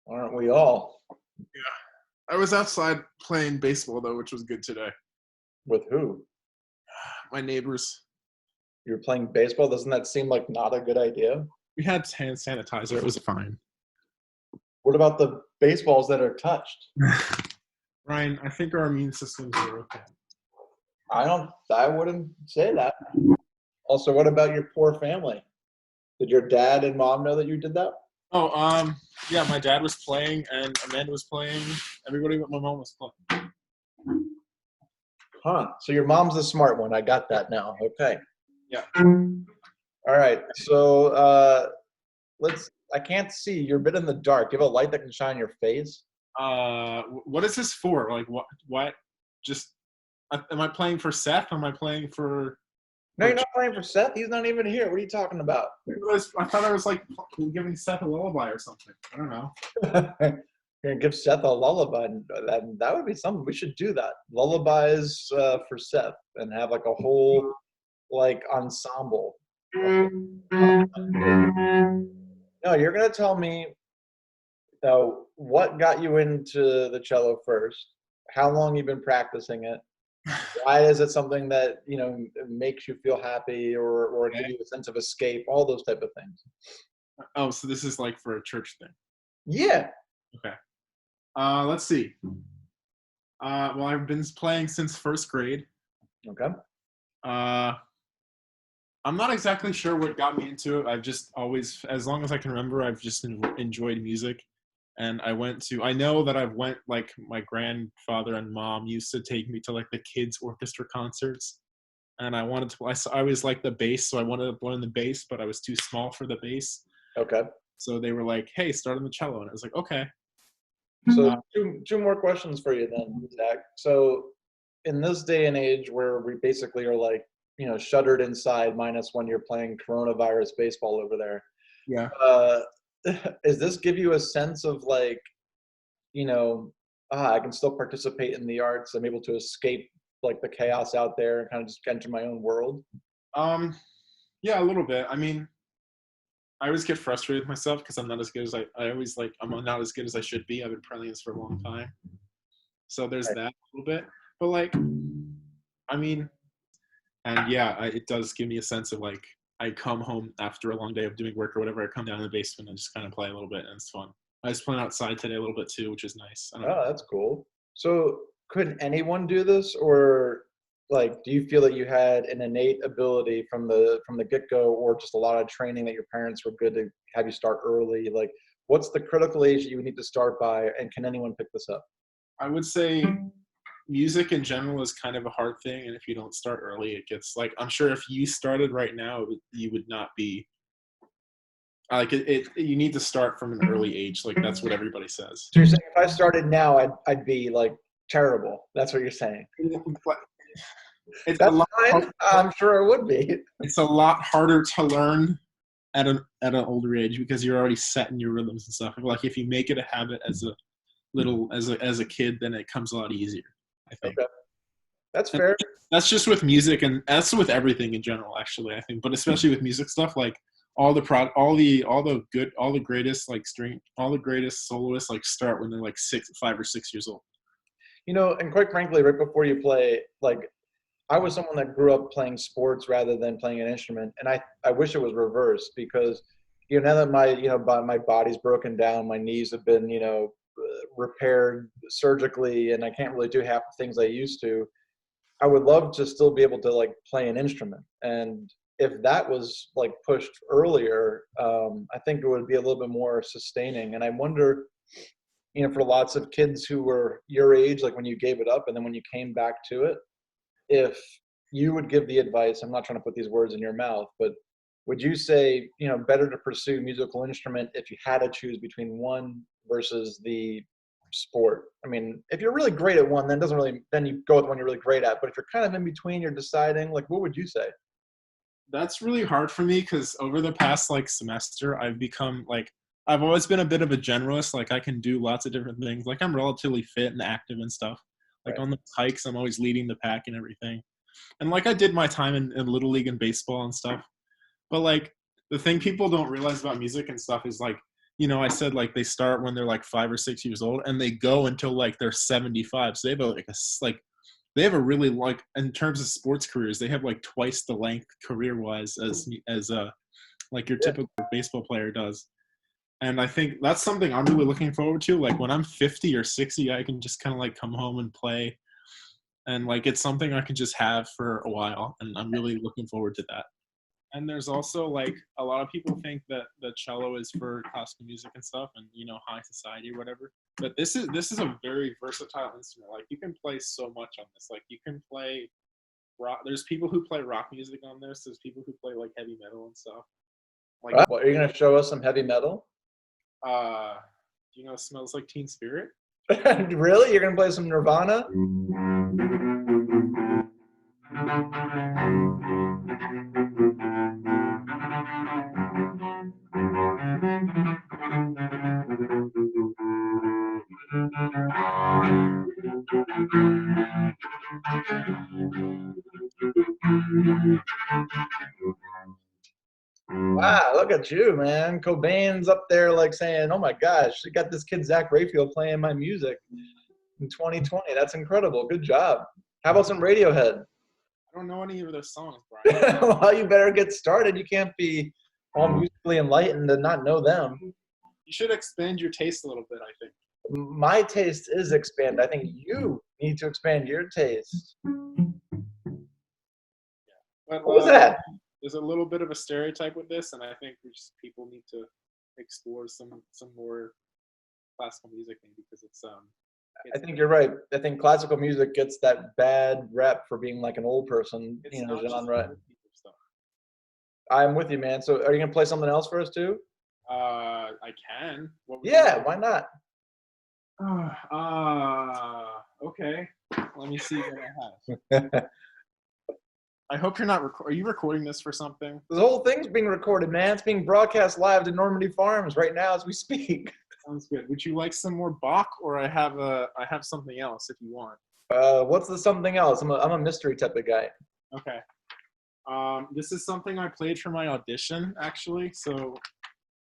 Aren't we all? Yeah. I was outside playing baseball, though, which was good today. With who? My neighbors. You're playing baseball? Doesn't that seem like not a good idea? We had hand sanitizer. It was fine. What about the baseballs that are touched? Ryan, I think our immune systems are okay. I wouldn't say that. Also, what about your poor family? Did your dad and mom know that you did that? Oh, yeah, my dad was playing and Amanda was playing. Everybody but my mom was playing. Huh. So your mom's the smart one. I got that now. Okay. Yeah. All right. So I can't see. You're a bit in the dark. Do you have a light that can shine your face? What is this for? Like, what? Just, am I playing for Seth? Am I playing for... No, you're not playing for Seth. He's not even here. What are you talking about? I thought I was like giving Seth a lullaby or something. I don't know. You're gonna give Seth a lullaby. That would be something. We should do that. Lullabies for Seth and have like a whole like ensemble. No, you're gonna tell me what got you into the cello first, how long you've been practicing it, why is it something that makes you feel happy or give you a sense of escape, all those type of things. Oh, so this is like for a church thing. Yeah. Okay. Let's see. Well, I've been playing since first grade. Okay. I'm not exactly sure what got me into it. I've just always, as long as I can remember, I've just enjoyed music. And I know that I've went, like, my grandfather and mom used to take me to, like, the kids' orchestra concerts. And I wanted to, I always liked the bass, so I wanted to learn the bass, but I was too small for the bass. Okay. So they were like, hey, start on the cello. And I was like, okay. So two more questions for you then, Zach. So in this day and age where we basically are like, shuttered inside minus when you're playing coronavirus baseball over there. Yeah. Does this give you a sense of like, I can still participate in the arts. I'm able to escape like the chaos out there and kind of just enter my own world? Yeah, a little bit. I mean, I always get frustrated with myself because I'm not as good as I'm not as good as I should be. I've been playing this for a long time. So there's that a little bit. But like, I mean, and yeah, it does give me a sense of like, I come home after a long day of doing work or whatever, I come down in the basement and just kind of play a little bit, and it's fun. I was playing outside today a little bit too, which is nice. Oh, that's cool. So could anyone do this, or like, do you feel that you had an innate ability from the get-go, or just a lot of training that your parents were good to have you start early? Like, what's the critical age that you would need to start by, and can anyone pick this up? I would say music in general is kind of a hard thing, and if you don't start early, it gets like, I'm sure if you started right now, you would not be like it. You need to start from an early age. Like, that's what everybody says. So you're saying if I started now, I'd be like terrible. That's what you're saying. It's That's fine. I'm sure it would be. It's a lot harder to learn at an older age because you're already set in your rhythms and stuff. Like, if you make it a habit as a kid, then it comes a lot easier, I think. Okay. That's fair. That's just with music, and that's with everything in general, actually, I think. But especially with music stuff, like all the greatest soloists like start when they're like 5 or 6 years old. And quite frankly, right before you play, like, I was someone that grew up playing sports rather than playing an instrument, and I wish it was reversed because now that my body's broken down, my knees have been repaired surgically, and I can't really do half the things I used to. I would love to still be able to like play an instrument, and if that was like pushed earlier, I think it would be a little bit more sustaining. And I wonder, for lots of kids who were your age, like when you gave it up and then when you came back to it, if you would give the advice, I'm not trying to put these words in your mouth, but would you say, better to pursue musical instrument if you had to choose between one versus the sport? I mean, if you're really great at one, then you go with one you're really great at. But if you're kind of in between, you're deciding, like, what would you say? That's really hard for me because over the past like semester, I've become like, I've always been a bit of a generalist. Like, I can do lots of different things. Like, I'm relatively fit and active and stuff. Like, on the hikes, I'm always leading the pack and everything. And like, I did my time in Little League and baseball and stuff. But like, the thing people don't realize about music and stuff is like, I said like they start when they're like 5 or 6 years old, and they go until like they're 75. So they have they have a really like in terms of sports careers, they have like twice the length career wise as like your typical baseball player does. And I think that's something I'm really looking forward to. Like when I'm 50 or 60, I can just kind of like come home and play, and like it's something I can just have for a while, and I'm really looking forward to that. And there's also like a lot of people think that the cello is for classical music and stuff, and high society or whatever. But this is a very versatile instrument. Like you can play so much on this. Like you can play rock. There's people who play rock music on this. There's people who play like heavy metal and stuff. Like, Well, are you gonna show us some heavy metal? Smells Like Teen Spirit. Really? You're gonna play some Nirvana? Wow, look at you, man. Cobain's up there like saying, oh my gosh, I got this kid Zach Raphael playing my music in 2020. That's incredible. Good job. How about some Radiohead? I don't know any of those songs, Brian. Well, you better get started. You can't be all musically enlightened and not know them. You should expand your taste a little bit, I think. My taste is expanded. I think you need to expand your taste. But, What was that? There's a little bit of a stereotype with this, and I think people need to explore some more classical music maybe because it's I think you're right. I think classical music gets that bad rep for being like an old person, genre. I'm with you, man. So, are you gonna play something else for us too? I can. Yeah, why not? Okay. Let me see what I have. I hope you're not. Are you recording this for something? The whole thing's being recorded, man. It's being broadcast live to Normandy Farms right now as we speak. Sounds good. Would you like some more Bach, or I have something else if you want. What's the something else? I'm a mystery type of guy. Okay. This is something I played for my audition, actually. So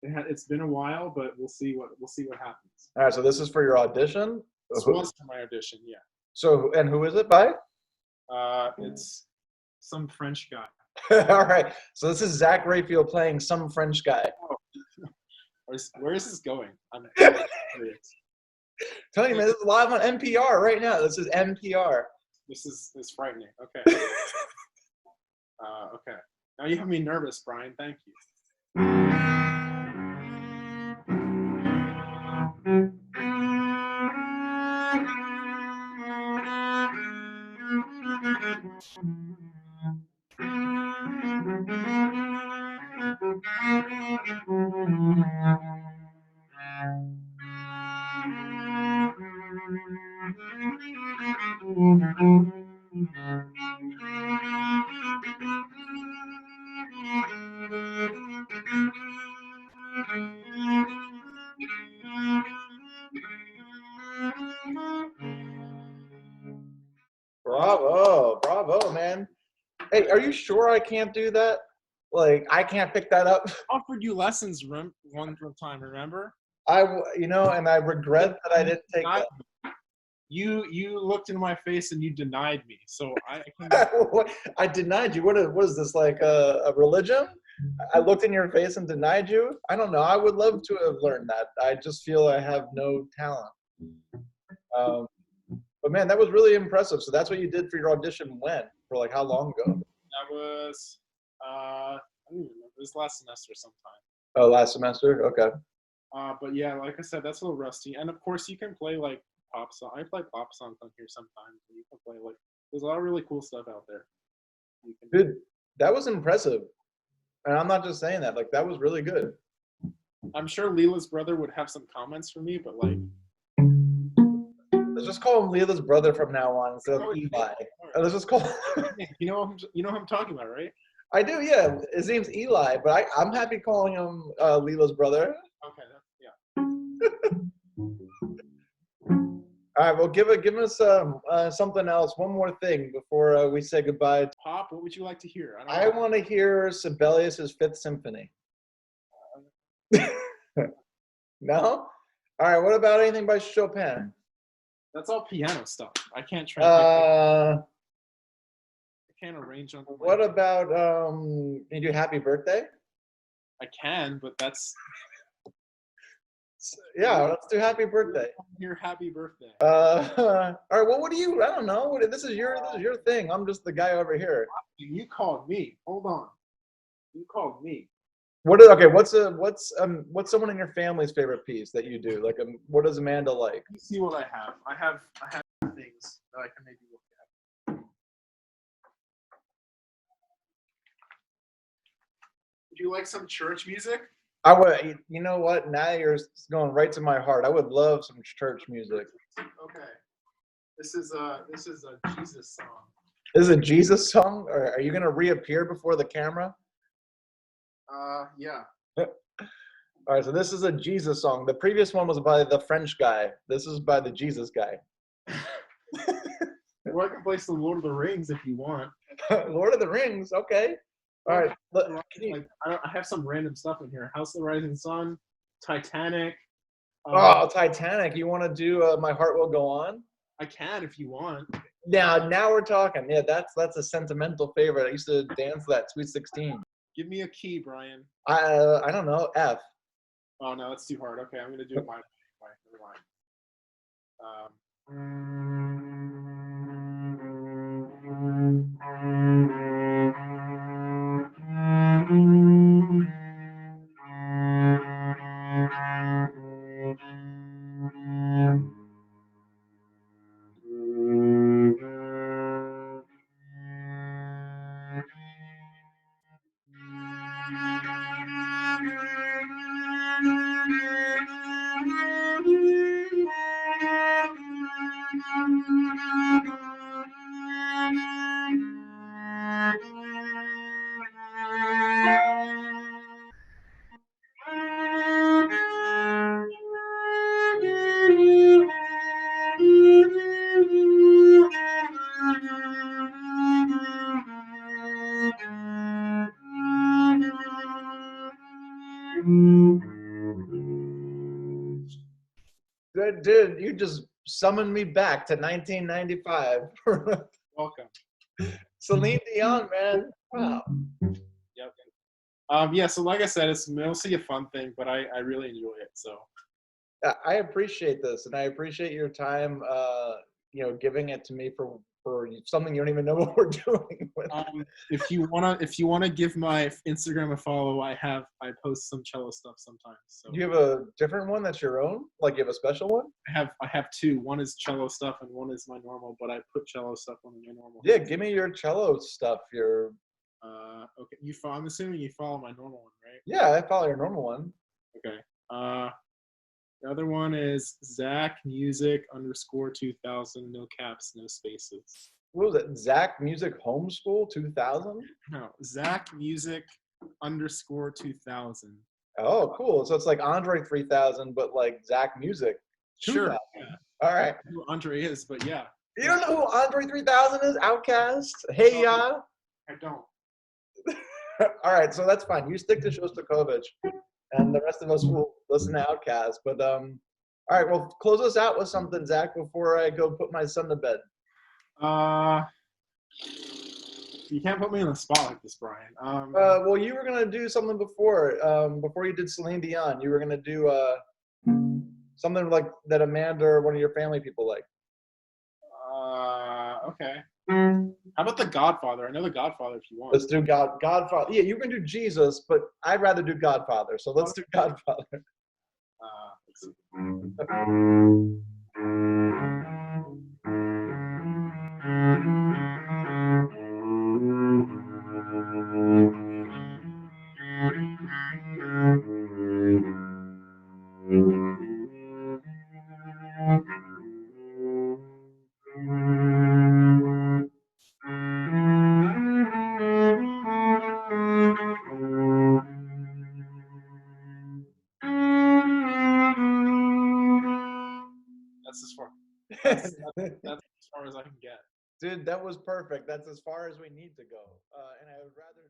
it's been a while, but we'll see what happens. All right. So this is for your audition. This was for my audition, yeah. So and who is it by? It's some French guy. All right. So this is Zach Raphael playing some French guy. Oh. Where is this going? I'm curious. Tell you, man, this is live on NPR right now. This is NPR. This is frightening. Okay. Okay. Now you have me nervous, Brian. Thank you. Bravo, man. Hey, are you sure I can't do that? Like, I can't pick that up? I offered you lessons one time, remember? And I regret that I didn't take that. You looked into my face and you denied me. So I denied you. What is this, like a religion? I looked in your face and denied you? I don't know. I would love to have learned that. I just feel I have no talent. But man, that was really impressive. So that's what you did for your audition when? For like how long ago? That was, I don't even remember. It was last semester sometime. Oh, last semester? Okay. But yeah, like I said, that's a little rusty. And of course, you can play like pop songs. I play pop songs on here sometimes. And you can play like, there's a lot of really cool stuff out there. Dude, that was impressive. And I'm not just saying that. Like, that was really good. I'm sure Leela's brother would have some comments for me, but like. Let's just call him Leela's brother from now on instead of Eli. Let's just call him. You know who I'm talking about, right? I do, yeah. His name's Eli, but I'm happy calling him Leela's brother. Okay, yeah. All right, well, give us something else. One more thing before we say goodbye. Pop, what would you like to hear? I want to hear Sibelius's Fifth Symphony. No? All right. What about anything by Chopin? That's all piano stuff. I can't Uh, I can't arrange on. what about can you do Happy Birthday? I can, but that's. Yeah, let's do Happy Birthday. Your happy birthday. All right. Well, what do you? I don't know. This is your thing. I'm just the guy over here. You called me. Hold on. You called me. Okay? What's someone in your family's favorite piece that you do? Like, what does Amanda like? Let me see what I have. I have things that I can maybe look at. Would you like some church music? I would. You know what? Now you're going right to my heart. I would love some church music. Okay. This is a Jesus song. This is a Jesus song, or are you gonna reappear before the camera? Yeah. All right, so this is a Jesus song. The previous one was by the French guy. This is by the Jesus guy. Or I can play some Lord of the Rings if you want. Lord of the Rings, okay. All right. I have some random stuff in here. House of the Rising Sun, Titanic. Titanic. You want to do My Heart Will Go On? I can if you want. Now we're talking. Yeah, that's a sentimental favorite. I used to dance that Sweet 16. Give me a key, Brian. I don't know. F. Oh no, that's too hard. Okay, I'm gonna do it my way. Never mind. Dude, you just summoned me back to 1995. Welcome. Celine Dion, man. Wow. Yep. Yeah. So like I said, it's mostly a fun thing, but I really enjoy it. So. I appreciate this, and I appreciate your time. Giving it to me for something you don't even know what we're doing with. If you wanna give my Instagram a follow, I post some cello stuff sometimes. So. Do you have a different one that's your own? Like you have a special one? I have two. One is cello stuff, and one is my normal. But I put cello stuff on my normal. Yeah, give me your cello stuff. Okay. I'm assuming you follow my normal one, right? Yeah, I follow your normal one. Okay. The other one is Zach Music _2000, no caps, no spaces. What was it? Zach Music Homeschool 2000? No, Zach Music _2000. Oh, cool. So it's like Andre 3000, but like Zach Music 2000. Sure. Yeah. All right. I don't know who Andre is, but yeah. You don't know who Andre 3000 is? Outcast? Hey, ya. I don't. All right, so that's fine. You stick to Shostakovich, and the rest of us will listen to Outcast. But all right, well, close us out with something, Zach, before I go put my son to bed. You can't put me on the spot like this, Brian. Well, you were gonna do something before you did Celine Dion. You were gonna do something like that Amanda or one of your family people like. Okay. How about the Godfather? I know the Godfather if you want. Let's do Godfather. Yeah, you can do Jesus, but I'd rather do Godfather. So let's do Godfather. Let's see. That's as far. That's as far as I can get. Dude, that was perfect. That's as far as we need to go. And I would rather